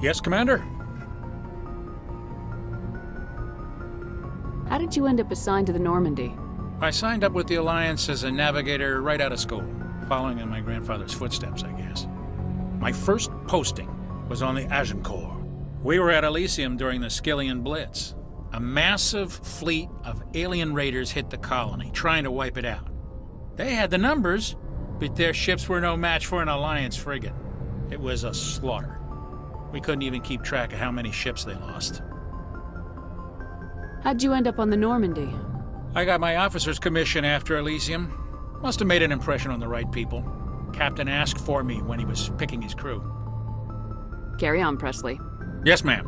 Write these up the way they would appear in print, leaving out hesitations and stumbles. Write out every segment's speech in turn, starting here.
Yes, Commander? How did you end up assigned to the Normandy? I signed up with the Alliance as a navigator right out of school, following in my grandfather's footsteps, I guess. My first posting was on the Agincourt. We were at Elysium during the Skillian Blitz. A massive fleet of alien raiders hit the colony, trying to wipe it out. They had the numbers, but their ships were no match for an Alliance frigate. It was a slaughter. We couldn't even keep track of how many ships they lost. How'd you end up on the Normandy? I got my officer's commission after Elysium. Must have made an impression on the right people. Captain asked for me when he was picking his crew. Carry on, Presley. Yes, ma'am.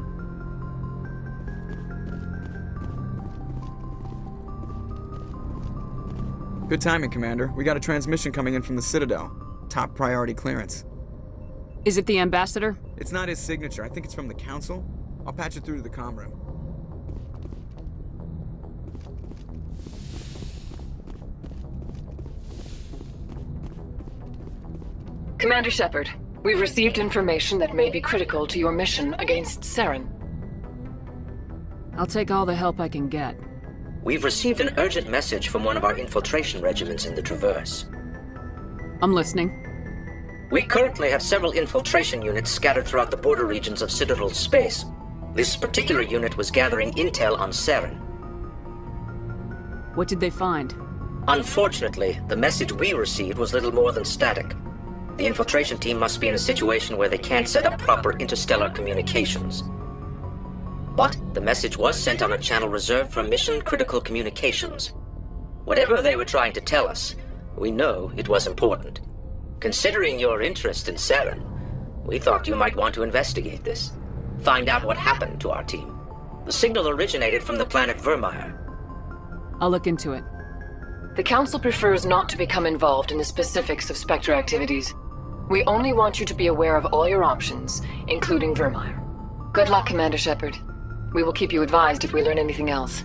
Good timing, Commander. We got a transmission coming in from the Citadel. Top priority clearance. Is it the Ambassador? It's not his signature. I think it's from the Council. I'll patch it through to the comm room. Commander Shepard, we've received information that may be critical to your mission against Saren. I'll take all the help I can get. We've received an urgent message from one of our infiltration regiments in the Traverse. I'm listening. We currently have several infiltration units scattered throughout the border regions of Citadel space. This particular unit was gathering intel on Saren. What did they find? Unfortunately, the message we received was little more than static. The infiltration team must be in a situation where they can't set up proper interstellar communications. But the message was sent on a channel reserved for mission-critical communications. Whatever they were trying to tell us, we know it was important. Considering your interest in Saren, we thought you might want to investigate this. Find out what happened to our team. The signal originated from the planet Vermeer. I'll look into it. The Council prefers not to become involved in the specifics of Spectre activities. We only want you to be aware of all your options, including Vermeer. Good luck, Commander Shepard. We will keep you advised if we learn anything else.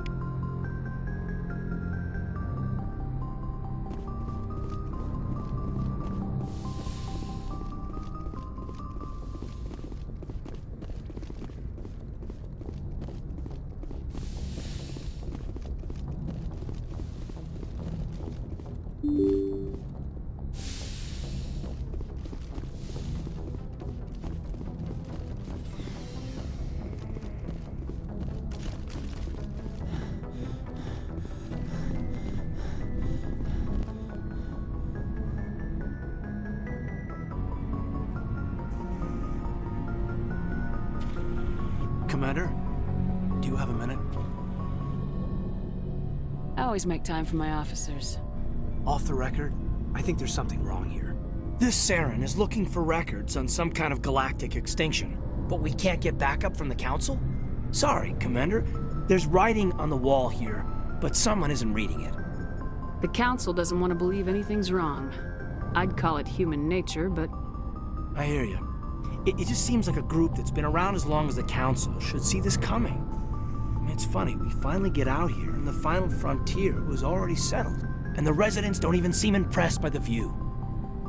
Commander, do you have a minute? I always make time for my officers. Off the record, I think there's something wrong here. This Saren is looking for records on some kind of galactic extinction, but we can't get backup from the Council? Sorry, Commander. There's writing on the wall here, but someone isn't reading it. The Council doesn't want to believe anything's wrong. I'd call it human nature, but... I hear you. It just seems like a group that's been around as long as the Council should see this coming. I mean, it's funny, we finally get out here, and the final frontier was already settled. And the residents don't even seem impressed by the view.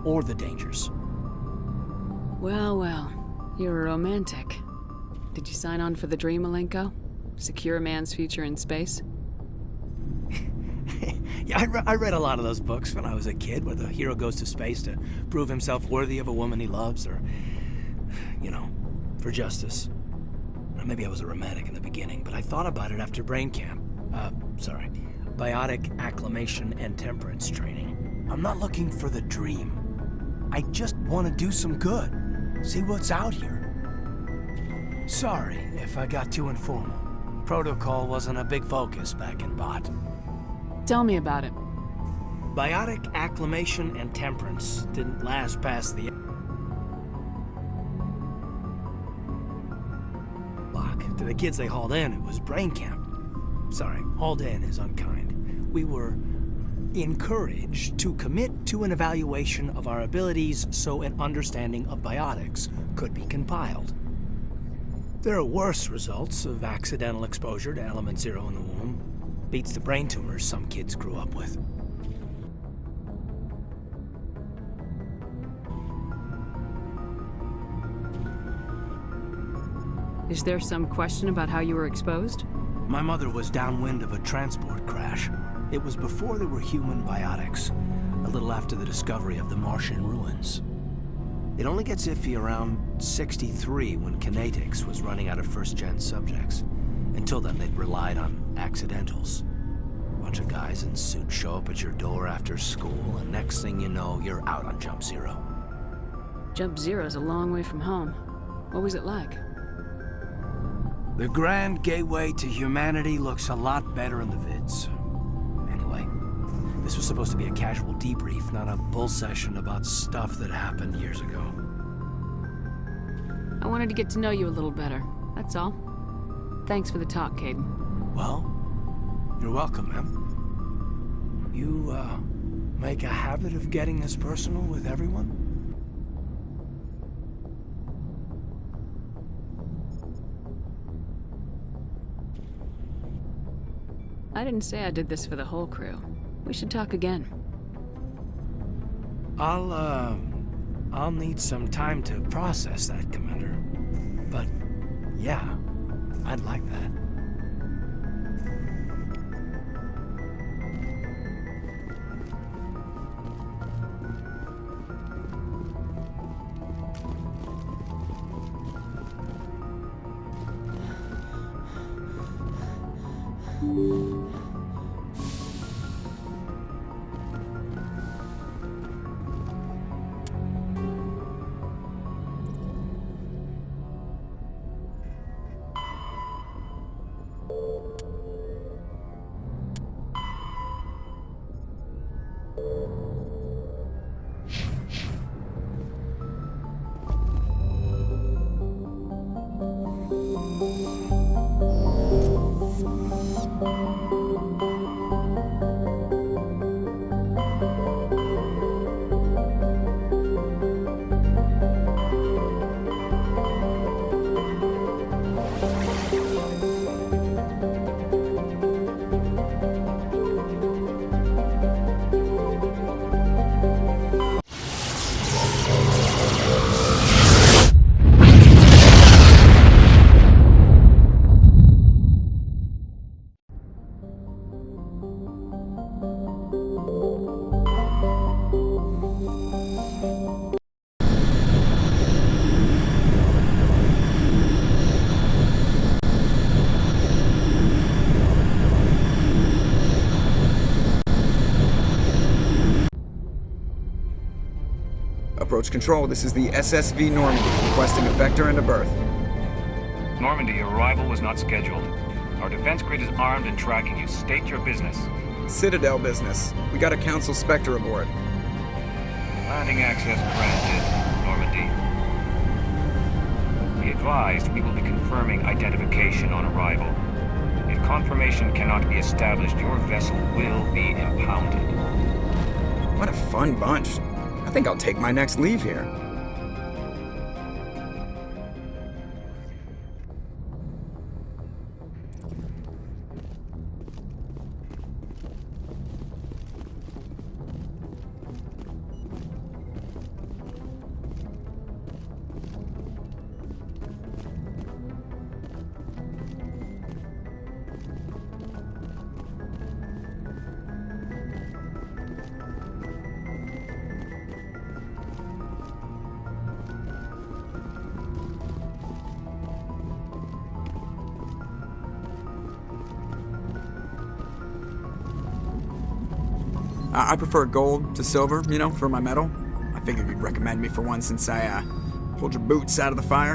Or the dangers. Well, well. You're a romantic. Did you sign on for the dream, Malenko? Secure a man's future in space? Yeah, I read a lot of those books when I was a kid, where the hero goes to space to prove himself worthy of a woman he loves, or, you know, for justice. Or maybe I was a romantic in the beginning, but I thought about it after brain camp. Biotic acclimation and temperance training. I'm not looking for the dream. I just want to do some good. See what's out here. Sorry if I got too informal. Protocol wasn't a big focus back in Bot. Tell me about it. Biotic acclimation and temperance didn't last past the lock. To the kids they hauled in, it was brain camp. Sorry, hauled in is unkind. We were encouraged to commit to an evaluation of our abilities so an understanding of biotics could be compiled. There are worse results of accidental exposure to element zero in the womb. Beats the brain tumors some kids grew up with. Is there some question about how you were exposed? My mother was downwind of a transport crash. It was before there were human biotics, a little after the discovery of the Martian ruins. It only gets iffy around 63 when Kinetics was running out of first-gen subjects. Until then, they'd relied on accidentals. Bunch of guys in suits show up at your door after school, and next thing you know, you're out on Jump Zero. Jump Zero's a long way from home. What was it like? The grand gateway to humanity looks a lot better in the vids. Anyway, this was supposed to be a casual debrief, not a bull session about stuff that happened years ago. I wanted to get to know you a little better, that's all. Thanks for the talk, Kaidan. Well, you're welcome, ma'am. You, make a habit of getting this personal with everyone? I didn't say I did this for the whole crew. We should talk again. I'll need some time to process that, Commander. But, yeah, I'd like that. Approach control, this is the SSV Normandy, requesting a vector and a berth. Normandy, your arrival was not scheduled. Our defense grid is armed and tracking you. State your business. Citadel business. We got a Council Spectre aboard. Landing access granted, Normandy. Be advised, we will be confirming identification on arrival. If confirmation cannot be established, your vessel will be impounded. What a fun bunch. I think I'll take my next leave here. I prefer gold to silver, you know, for my medal. I figured you'd recommend me for one since I, pulled your boots out of the fire.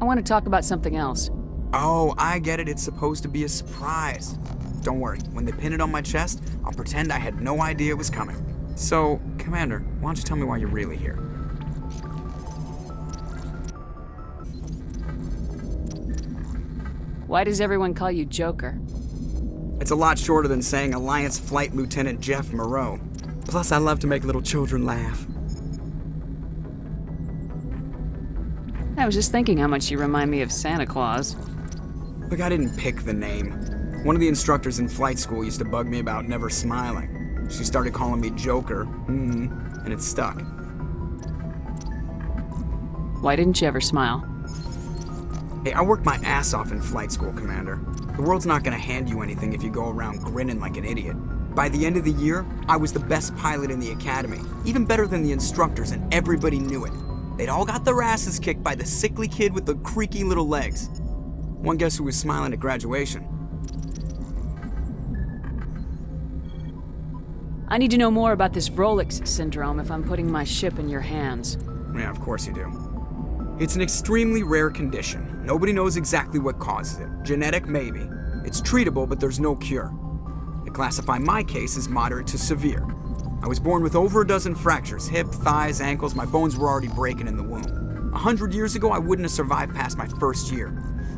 I want to talk about something else. Oh, I get it. It's supposed to be a surprise. Don't worry. When they pin it on my chest, I'll pretend I had no idea it was coming. So, Commander, why don't you tell me why you're really here? Why does everyone call you Joker? It's a lot shorter than saying Alliance Flight Lieutenant Jeff Moreau. Plus, I love to make little children laugh. I was just thinking how much you remind me of Santa Claus. Look, I didn't pick the name. One of the instructors in flight school used to bug me about never smiling. She started calling me Joker, and it stuck. Why didn't you ever smile? Hey, I worked my ass off in flight school, Commander. The world's not gonna hand you anything if you go around grinning like an idiot. By the end of the year, I was the best pilot in the academy, even better than the instructors, and everybody knew it. They'd all got their asses kicked by the sickly kid with the creaky little legs. One guess who was smiling at graduation? I need to know more about this Rolex syndrome if I'm putting my ship in your hands. Yeah, of course you do. It's an extremely rare condition. Nobody knows exactly what causes it. Genetic, maybe. It's treatable, but there's no cure. They classify my case as moderate to severe. I was born with over a dozen fractures, hip, thighs, ankles. My bones were already breaking in the womb. 100 years ago, I wouldn't have survived past my first year.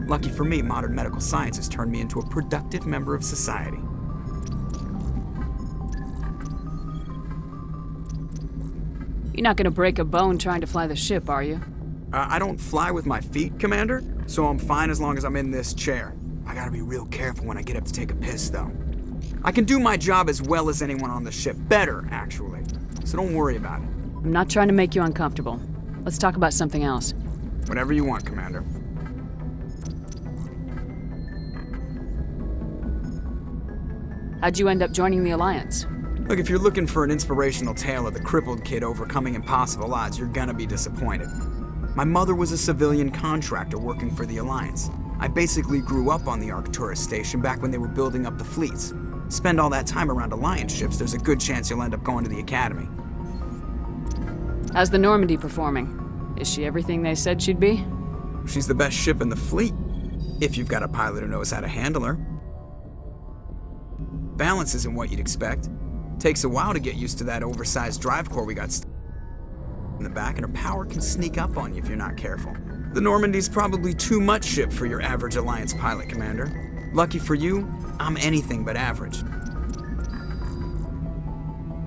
Lucky for me, modern medical science has turned me into a productive member of society. You're not gonna break a bone trying to fly the ship, are you? I don't fly with my feet, Commander, so I'm fine as long as I'm in this chair. I gotta be real careful when I get up to take a piss, though. I can do my job as well as anyone on the ship. Better, actually. So don't worry about it. I'm not trying to make you uncomfortable. Let's talk about something else. Whatever you want, Commander. How'd you end up joining the Alliance? Look, if you're looking for an inspirational tale of the crippled kid overcoming impossible odds, you're gonna be disappointed. My mother was a civilian contractor working for the Alliance. I basically grew up on the Arcturus station back when they were building up the fleets. Spend all that time around Alliance ships, there's a good chance you'll end up going to the Academy. How's the Normandy performing? Is she everything they said she'd be? She's the best ship in the fleet, if you've got a pilot who knows how to handle her. Balance isn't what you'd expect. Takes a while to get used to that oversized drive core we got stuck in the back, and her power can sneak up on you if you're not careful. The Normandy's probably too much ship for your average Alliance pilot, Commander. Lucky for you, I'm anything but average.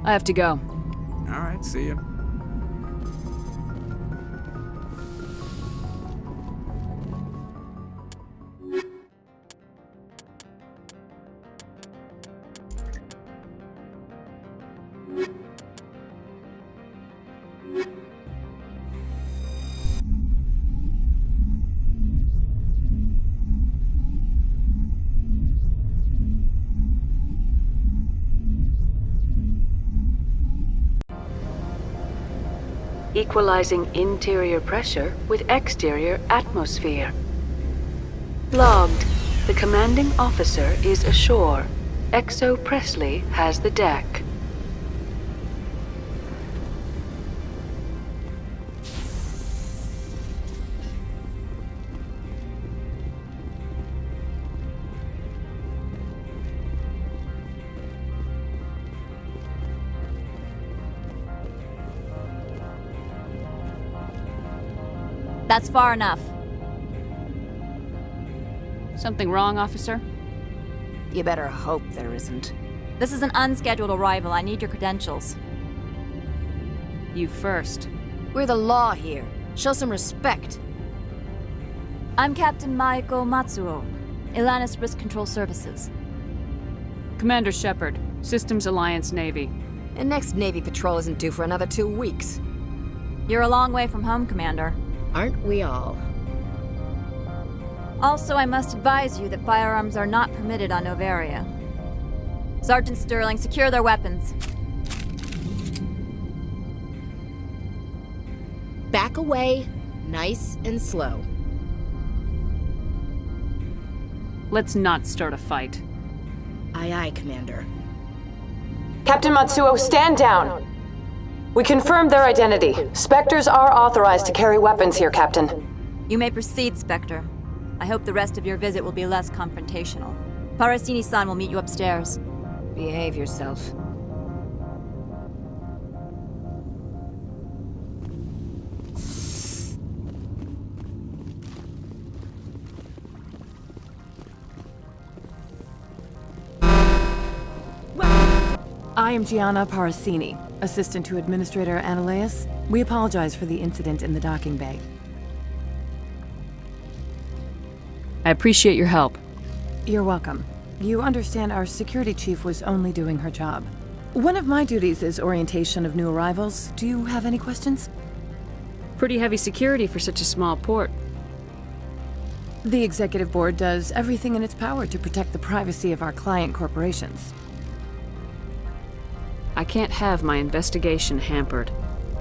I have to go. All right, see ya. Equalizing interior pressure with exterior atmosphere. Logged. The commanding officer is ashore. Exo Presley has the deck. That's far enough. Something wrong, officer? You better hope there isn't. This is an unscheduled arrival. I need your credentials. You first. We're the law here. Show some respect. I'm Captain Maiko Matsuo, Ilanis Risk Control Services. Commander Shepard, Systems Alliance Navy. And next Navy patrol isn't due for another 2 weeks. You're a long way from home, Commander. Aren't we all? Also, I must advise you that firearms are not permitted on Noveria. Sergeant Sterling, secure their weapons. Back away, nice and slow. Let's not start a fight. Aye, aye, Commander. Captain Matsuo, stand down! We confirmed their identity. Spectres are authorized to carry weapons here, Captain. You may proceed, Spectre. I hope the rest of your visit will be less confrontational. Parasini-san will meet you upstairs. Behave yourself. I am Gianna Parasini, assistant to Administrator Ananias. We apologize for the incident in the docking bay. I appreciate your help. You're welcome. You understand our security chief was only doing her job. One of my duties is orientation of new arrivals. Do you have any questions? Pretty heavy security for such a small port. The executive board does everything in its power to protect the privacy of our client corporations. I can't have my investigation hampered.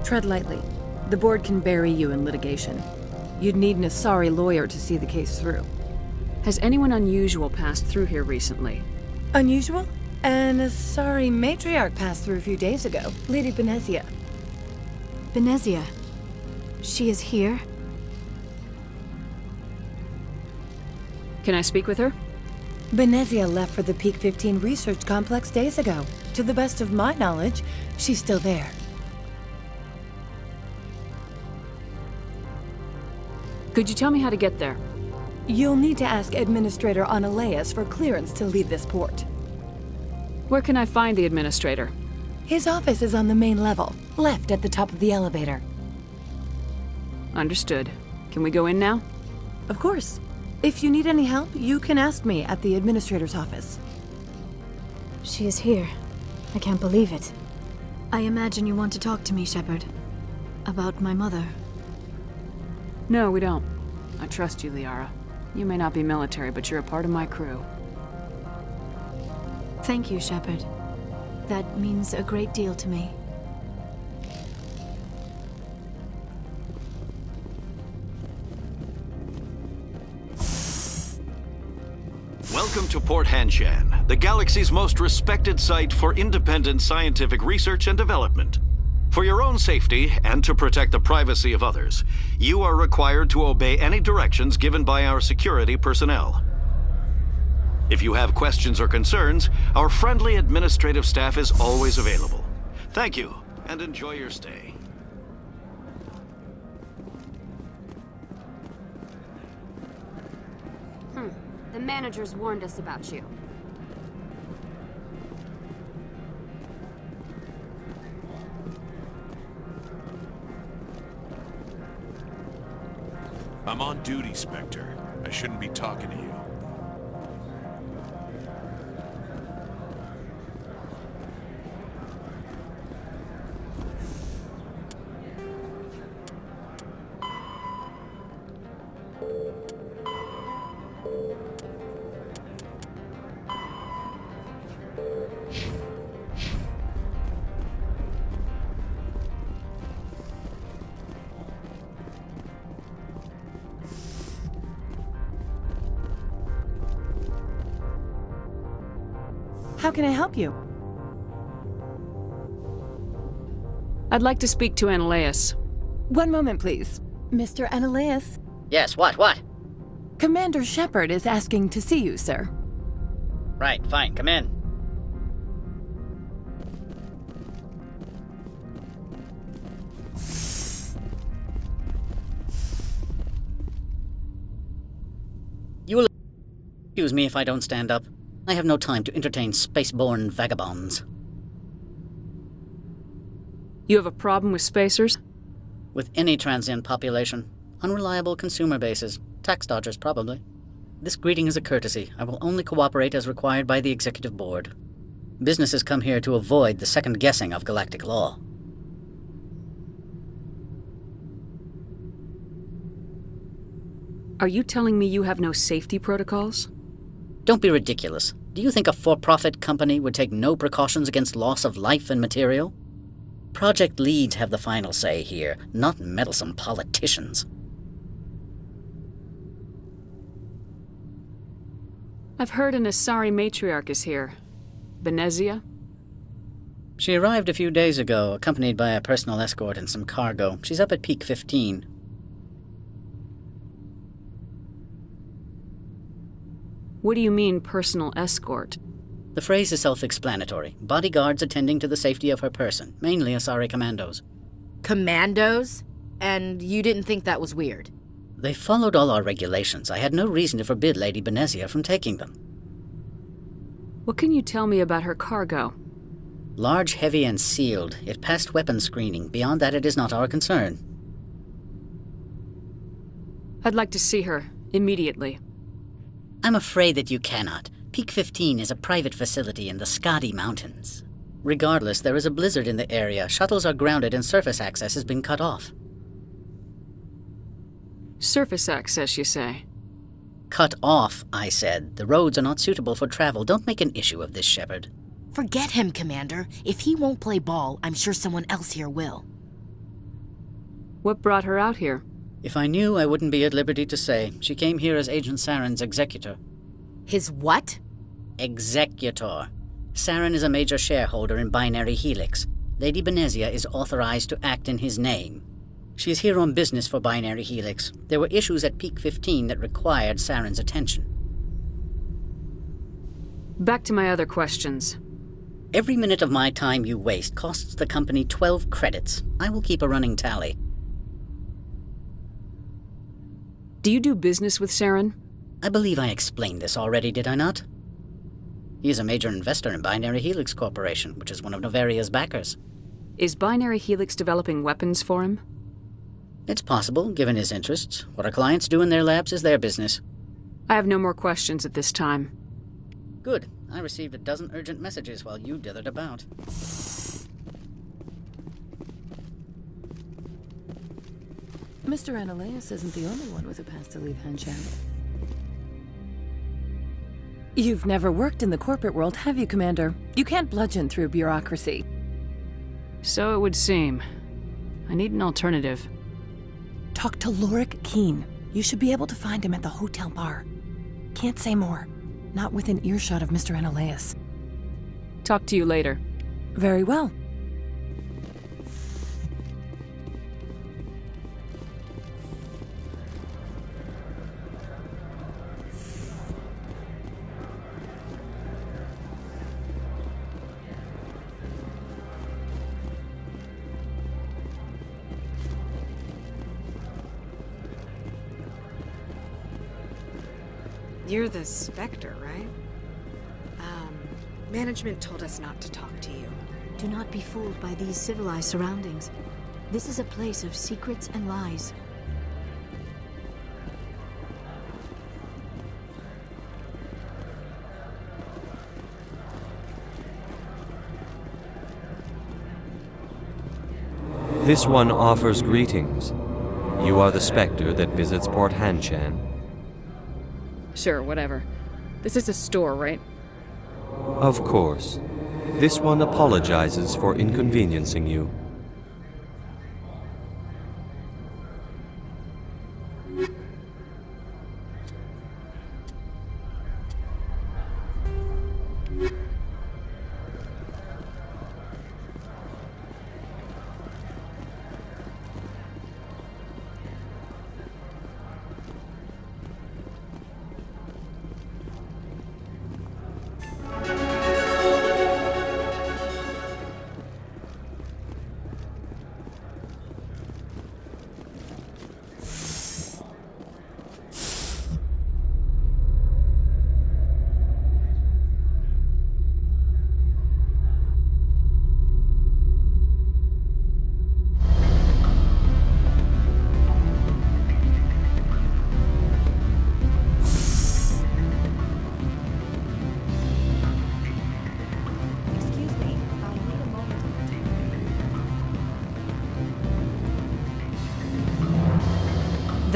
Tread lightly. The board can bury you in litigation. You'd need an Asari lawyer to see the case through. Has anyone unusual passed through here recently? Unusual? An Asari matriarch passed through a few days ago. Lady Benezia. Benezia. She is here? Can I speak with her? Benezia left for the Peak 15 research complex days ago. To the best of my knowledge, she's still there. Could you tell me how to get there? You'll need to ask Administrator Analeas for clearance to leave this port. Where can I find the administrator? His office is on the main level, left at the top of the elevator. Understood. Can we go in now? Of course. If you need any help, you can ask me at the administrator's office. She is here. I can't believe it. I imagine you want to talk to me, Shepard. About my mother. No, we don't. I trust you, Liara. You may not be military, but you're a part of my crew. Thank you, Shepard. That means a great deal to me. Welcome to Port Hanshan, the galaxy's most respected site for independent scientific research and development. For your own safety and to protect the privacy of others, you are required to obey any directions given by our security personnel. If you have questions or concerns, our friendly administrative staff is always available. Thank you, and enjoy your stay. The managers warned us about you. I'm on duty, Spectre. I shouldn't be talking to you. How can I help you? I'd like to speak to Analeas. One moment, please. Mr. Analeas? Yes, what? Commander Shepard is asking to see you, sir. Right, fine, come in. You will excuse me if I don't stand up. I have no time to entertain spaceborne vagabonds. You have a problem with spacers? With any transient population. Unreliable consumer bases. Tax dodgers, probably. This greeting is a courtesy. I will only cooperate as required by the Executive Board. Businesses come here to avoid the second guessing of galactic law. Are you telling me you have no safety protocols? Don't be ridiculous. Do you think a for-profit company would take no precautions against loss of life and material? Project leads have the final say here, not meddlesome politicians. I've heard an Asari matriarch is here. Benezia? She arrived a few days ago, accompanied by a personal escort and some cargo. She's up at Peak 15. What do you mean, personal escort? The phrase is self-explanatory. Bodyguards attending to the safety of her person, mainly Asari commandos. Commandos? And you didn't think that was weird? They followed all our regulations. I had no reason to forbid Lady Benezia from taking them. What can you tell me about her cargo? Large, heavy, and sealed. It passed weapons screening. Beyond that, it is not our concern. I'd like to see her, immediately. I'm afraid that you cannot. Peak 15 is a private facility in the Skadi Mountains. Regardless, there is a blizzard in the area. Shuttles are grounded and surface access has been cut off. Surface access, you say? Cut off, I said. The roads are not suitable for travel. Don't make an issue of this, Shepard. Forget him, Commander. If he won't play ball, I'm sure someone else here will. What brought her out here? If I knew, I wouldn't be at liberty to say. She came here as Agent Saren's executor. His what? Executor. Saren is a major shareholder in Binary Helix. Lady Benezia is authorized to act in his name. She is here on business for Binary Helix. There were issues at Peak 15 that required Saren's attention. Back to my other questions. Every minute of my time you waste costs the company 12 credits. I will keep a running tally. Do you do business with Saren? I believe I explained this already, did I not? He is a major investor in Binary Helix Corporation, which is one of Novaria's backers. Is Binary Helix developing weapons for him? It's possible, given his interests. What our clients do in their labs is their business. I have no more questions at this time. Good. I received a dozen urgent messages while you dithered about. Mr. Ananias isn't the only one with a pass to leave Hanshan. You've never worked in the corporate world, have you, Commander? You can't bludgeon through bureaucracy. So it would seem. I need an alternative. Talk to Lorik Keen. You should be able to find him at the hotel bar. Can't say more. Not within earshot of Mr. Ananias. Talk to you later. Very well. You're the Spectre, right? Management told us not to talk to you. Do not be fooled by these civilized surroundings. This is a place of secrets and lies. This one offers greetings. You are the Spectre that visits Port Hanshan. Sure, whatever. This is a store, right? Of course. This one apologizes for inconveniencing you.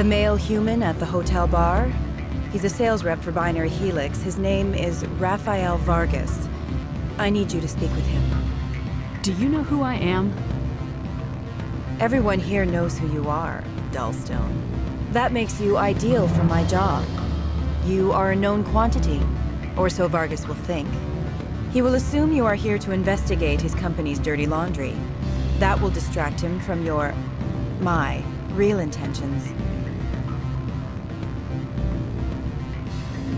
The male human at the hotel bar? He's a sales rep for Binary Helix. His name is Rafael Vargas. I need you to speak with him. Do you know who I am? Everyone here knows who you are, Dullstone. That makes you ideal for my job. You are a known quantity, or so Vargas will think. He will assume you are here to investigate his company's dirty laundry. That will distract him from my real intentions.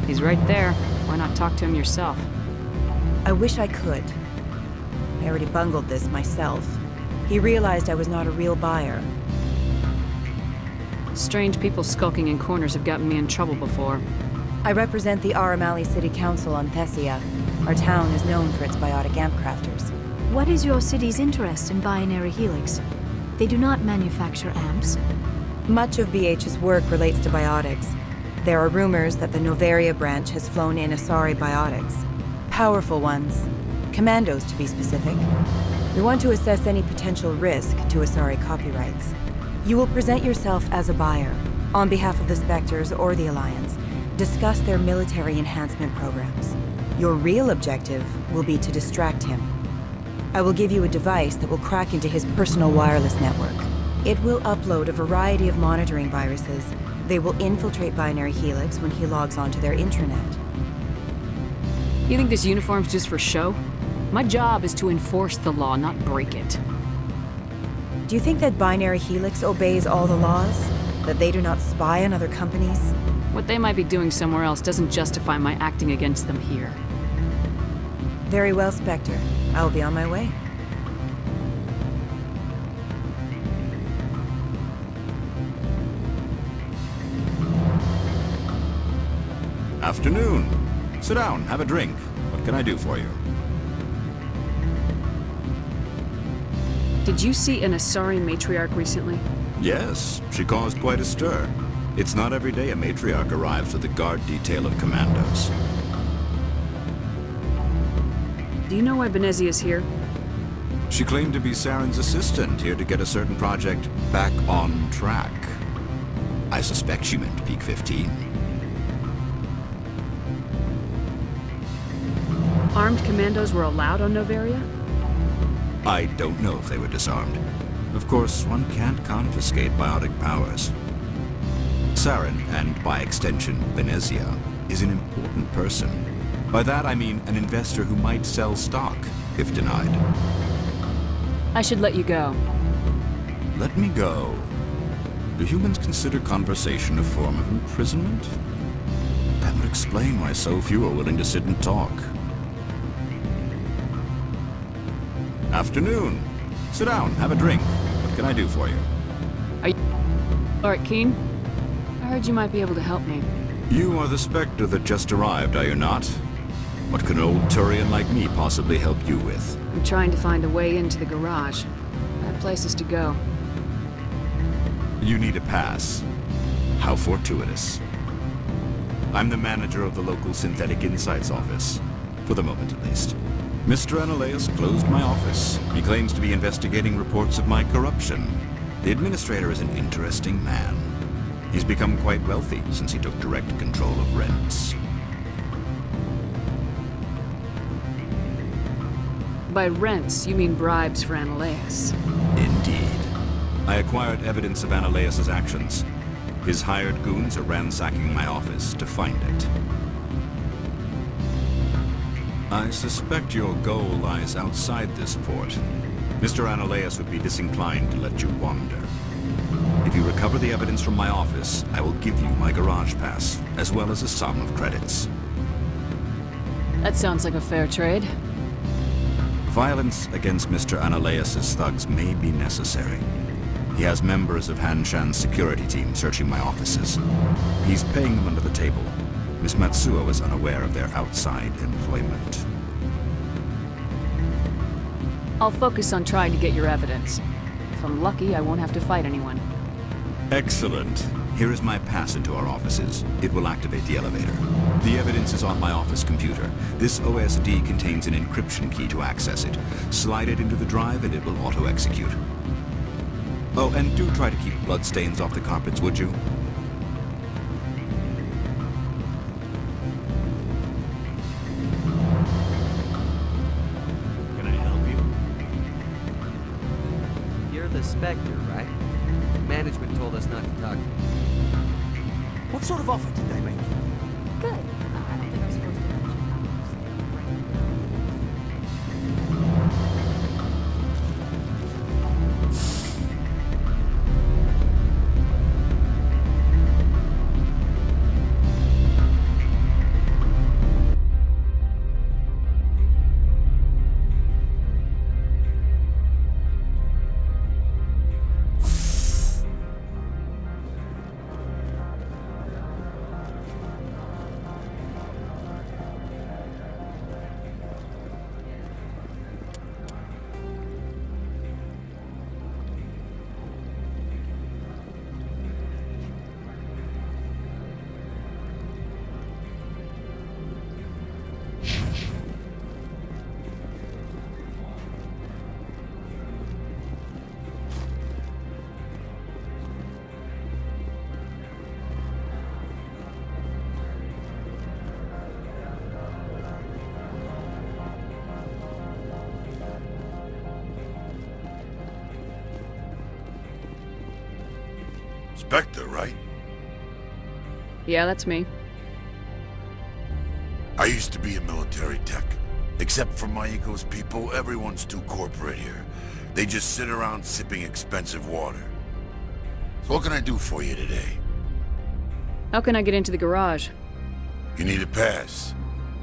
He's right there. Why not talk to him yourself? I wish I could. I already bungled this myself. He realized I was not a real buyer. Strange people skulking in corners have gotten me in trouble before. I represent the Aramali City Council on Thessia. Our town is known for its biotic amp crafters. What is your city's interest in Binary Helix? They do not manufacture amps. Much of BH's work relates to biotics. There are rumors that the Novaria branch has flown in Asari biotics. Powerful ones. Commandos, to be specific. We want to assess any potential risk to Asari copyrights. You will present yourself as a buyer. on behalf of the Spectres or the Alliance, discuss their military enhancement programs. Your real objective will be to distract him. I will give you a device that will crack into his personal wireless network. It will upload a variety of monitoring viruses. They will infiltrate Binary Helix when he logs onto their intranet. You think this uniform's just for show? My job is to enforce the law, not break it. Do you think that Binary Helix obeys all the laws? That they do not spy on other companies? What they might be doing somewhere else doesn't justify my acting against them here. Very well, Spectre. I will be on my way. Afternoon. Sit down, have a drink. What can I do for you? Did you see an Asari matriarch recently? Yes, she caused quite a stir. It's not every day a matriarch arrives with a guard detail of commandos. Do you know why Benezia's here? She claimed to be Saren's assistant, here to get a certain project back on track. I suspect she meant Peak 15. Armed commandos were allowed on Noveria? I don't know if they were disarmed. Of course, one can't confiscate biotic powers. Saren, and by extension, Benezia, is an important person. By that I mean an investor who might sell stock, if denied. I should let you go. Let me go. Do humans consider conversation a form of imprisonment? That would explain why so few are willing to sit and talk. Afternoon. Sit down, have a drink. What can I do for you? Are you Lord Keen? I heard you might be able to help me. You are the Spectre that just arrived, are you not? What can an old Turian like me possibly help you with? I'm trying to find a way into the garage. I have places to go. You need a pass. How fortuitous. I'm the manager of the local Synthetic Insights office. For the moment, at least. Mr. Analeas closed my office. He claims to be investigating reports of my corruption. The administrator is an interesting man. He's become quite wealthy since he took direct control of rents. By rents, you mean bribes for Analeas. Indeed. I acquired evidence of Analeas' actions. His hired goons are ransacking my office to find it. I suspect your goal lies outside this port. Mr. Analeas would be disinclined to let you wander. If you recover the evidence from my office, I will give you my garage pass, as well as a sum of credits. That sounds like a fair trade. Violence against Mr. Analeas' thugs may be necessary. He has members of Hanshan's security team searching my offices. He's paying them under the table. Miss Matsuo is unaware of their outside employment. I'll focus on trying to get your evidence. If I'm lucky, I won't have to fight anyone. Excellent. Here is my pass into our offices. It will activate the elevator. The evidence is on my office computer. This OSD contains an encryption key to access it. Slide it into the drive and it will auto-execute. Oh, and do try to keep bloodstains off the carpets, would you? Can I help you? You're the Spectre, right? Management told us not to talk to you. What sort of offer did they make you? Good. I don't think I'm supposed to mention Spectre, right? Yeah, that's me. I used to be a military tech. Except for my ego's people, everyone's too corporate here. They just sit around sipping expensive water. So what can I do for you today? How can I get into the garage? You need a pass.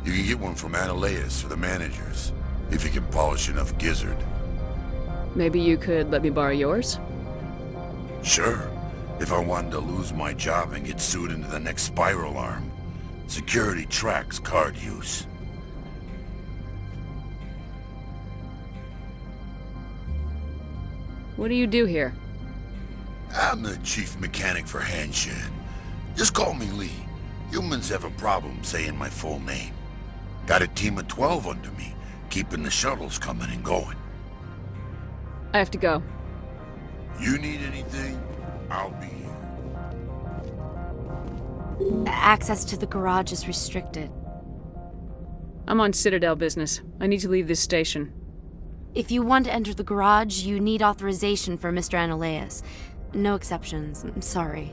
You can get one from Analeas or the managers, if you can polish enough gizzard. Maybe you could let me borrow yours? Sure. If I wanted to lose my job and get sued into the next spiral arm. Security tracks card use. What do you do here? I'm the chief mechanic for Hanshan. Just call me Lee. Humans have a problem saying my full name. Got a team of 12 under me, keeping the shuttles coming and going. I have to go. You need anything, I'll be here. Access to the garage is restricted. I'm on Citadel business. I need to leave this station. If you want to enter the garage, you need authorization for Mr. Analeas. No exceptions. I'm sorry.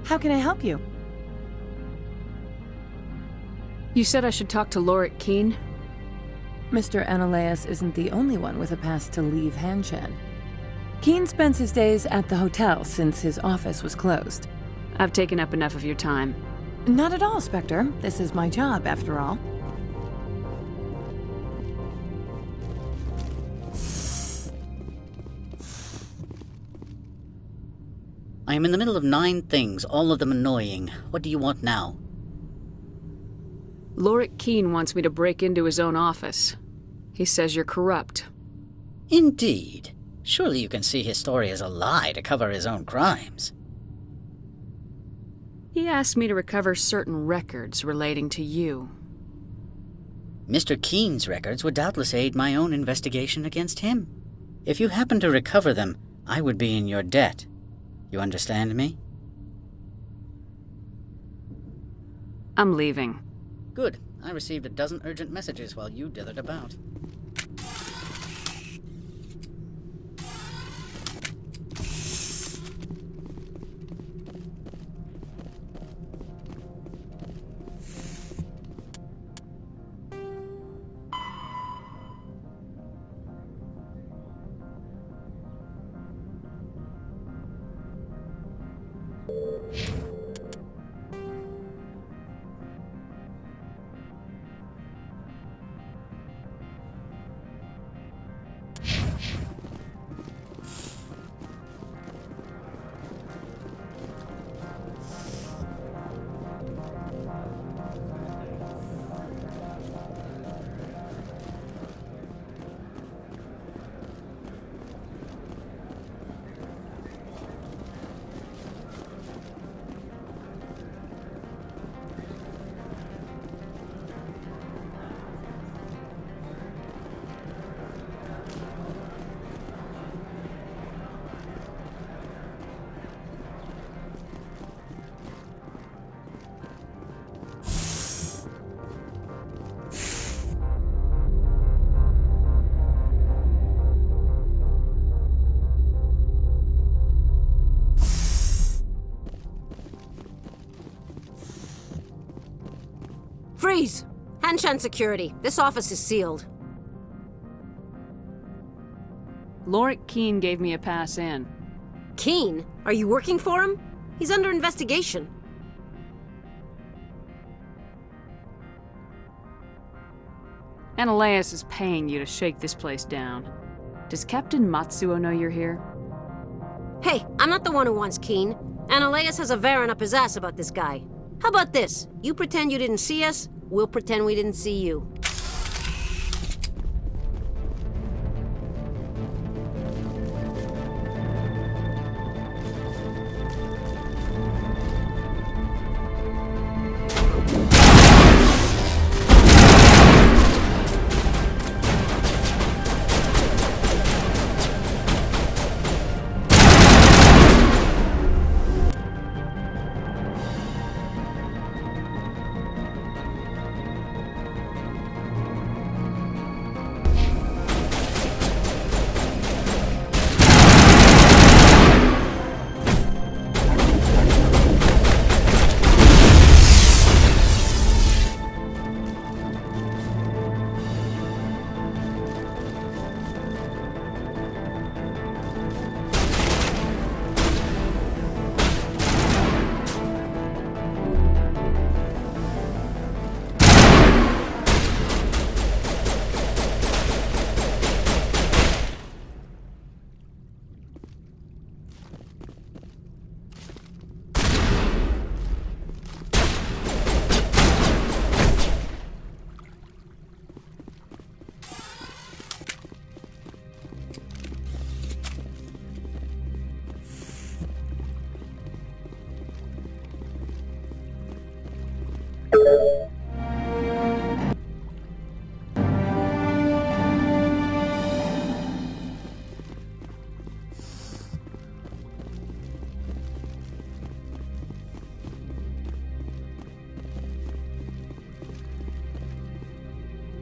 How can I help you? You said I should talk to Lorik Keen? Mr. Analeas isn't the only one with a pass to leave Hanshan. Keen spends his days at the hotel since his office was closed. I've taken up enough of your time. Not at all, Spectre. This is my job, after all. I am in the middle of 9 things, all of them annoying. What do you want now? Lorik Keen wants me to break into his own office. He says you're corrupt. Indeed. Surely you can see his story as a lie to cover his own crimes. He asked me to recover certain records relating to you. Mr. Keen's records would doubtless aid my own investigation against him. If you happen to recover them, I would be in your debt. You understand me? I'm leaving. Good. I received a dozen urgent messages while you dithered about. Freeze! Hanshan security. This office is sealed. Lorik Keen gave me a pass in. Keen? Are you working for him? He's under investigation. Ananias is paying you to shake this place down. Does Captain Matsuo know you're here? Hey, I'm not the one who wants Keen. Ananias has a Varen up his ass about this guy. How about this? You pretend you didn't see us, we'll pretend we didn't see you.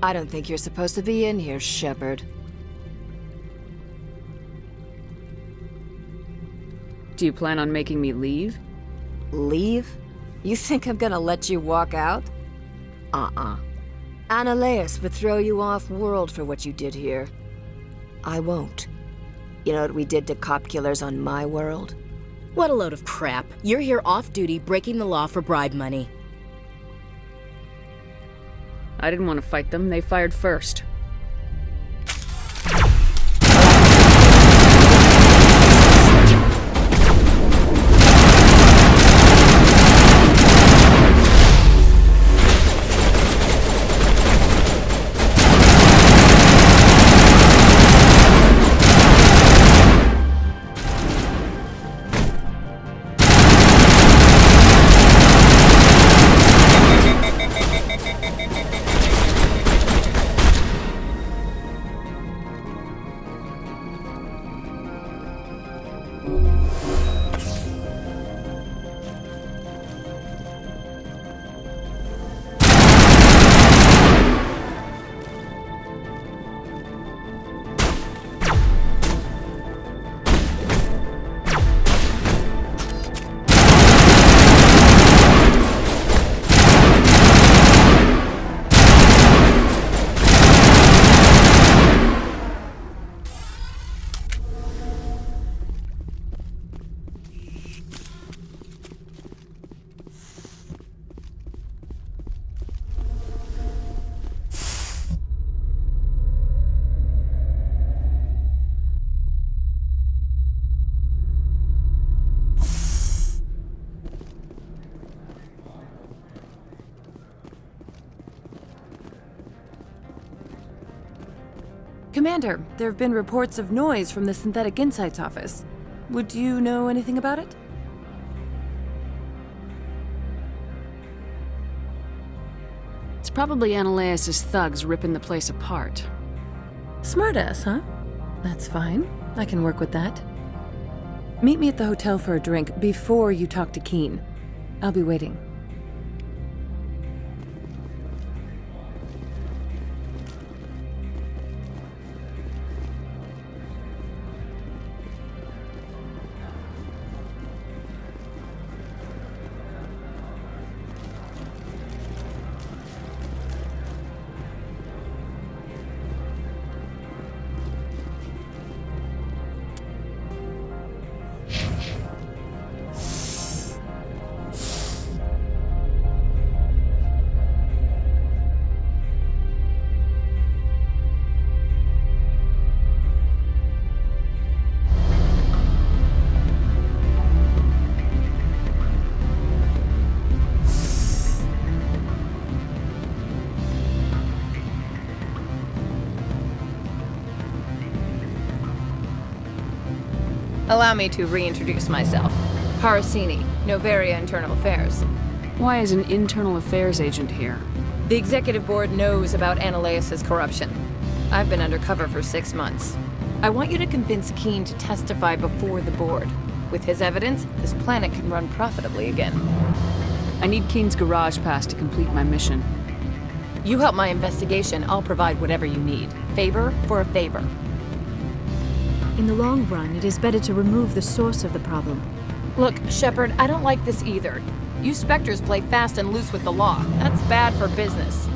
I don't think you're supposed to be in here, Shepard. Do you plan on making me leave? Leave? You think I'm gonna let you walk out? Ananias would throw you off-world for what you did here. I won't. You know what we did to cop killers on my world? What a load of crap. You're here off-duty, breaking the law for bribe money. I didn't want to fight them. They fired first. Commander, there have been reports of noise from the Synthetic Insights office. Would you know anything about it? It's probably Ananias' thugs ripping the place apart. Smartass, huh? That's fine. I can work with that. Meet me at the hotel for a drink before you talk to Keen. I'll be waiting. Allow me to reintroduce myself. Parasini, Novaria Internal Affairs. Why is an internal affairs agent here? The executive board knows about Ananias' corruption. I've been undercover for 6 months. I want you to convince Keen to testify before the board. With his evidence, this planet can run profitably again. I need Keen's garage pass to complete my mission. You help my investigation, I'll provide whatever you need. Favor for a favor. In the long run, it is better to remove the source of the problem. Look, Shepard, I don't like this either. You Spectres play fast and loose with the law. That's bad for business.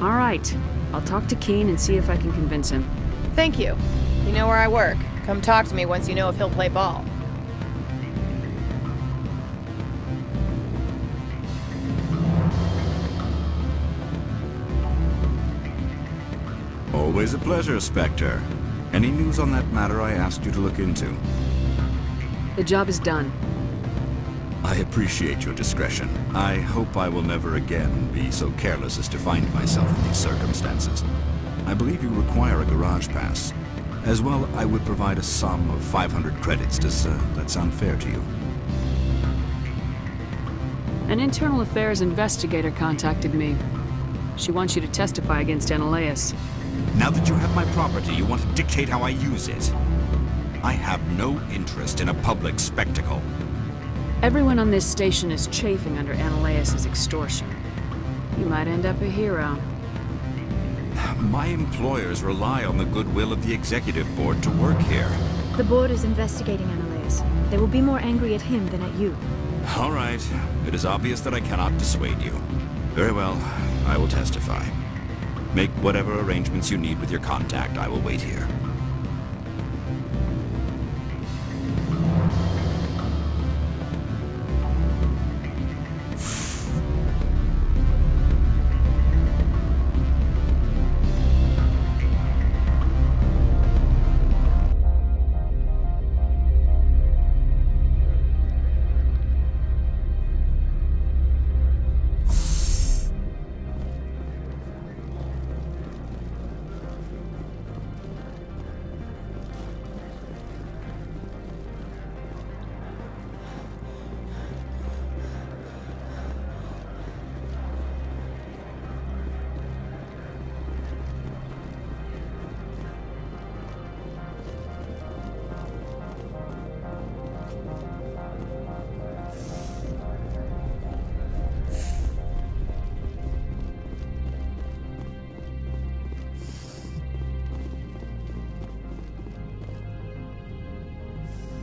All right. I'll talk to Keen and see if I can convince him. Thank you. You know where I work. Come talk to me once you know if he'll play ball. Always a pleasure, Spectre. Any news on that matter I asked you to look into? The job is done. I appreciate your discretion. I hope I will never again be so careless as to find myself in these circumstances. I believe you require a garage pass. As well, I would provide a sum of 500 credits. Does that sound fair to you? An internal affairs investigator contacted me. She wants you to testify against Ananias. Now that you have my property, you want to dictate how I use it. I have no interest in a public spectacle. Everyone on this station is chafing under Ananias' extortion. You might end up a hero. My employers rely on the goodwill of the executive board to work here. The board is investigating Ananias. They will be more angry at him than at you. All right. It is obvious that I cannot dissuade you. Very well. I will testify. Make whatever arrangements you need with your contact. I will wait here.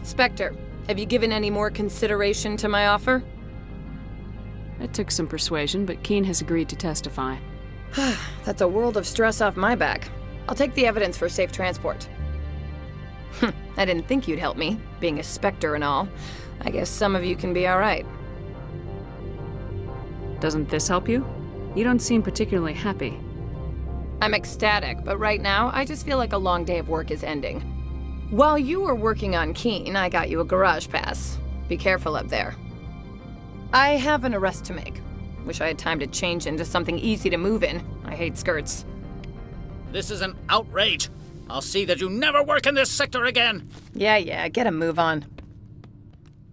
Spectre, have you given any more consideration to my offer? It took some persuasion, but Keen has agreed to testify. That's a world of stress off my back. I'll take the evidence for safe transport. I didn't think you'd help me, being a Spectre and all. I guess some of you can be alright. Doesn't this help you? You don't seem particularly happy. I'm ecstatic, but right now, I just feel like a long day of work is ending. While you were working on Keen, I got you a garage pass. Be careful up there. I have an arrest to make. Wish I had time to change into something easy to move in. I hate skirts. This is an outrage. I'll see that you never work in this sector again. Yeah, get a move on.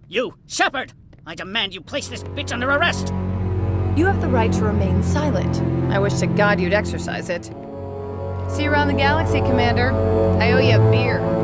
You, Shepard! I demand you place this bitch under arrest! You have the right to remain silent. I wish to God you'd exercise it. See you around the galaxy, Commander. I owe you a beer.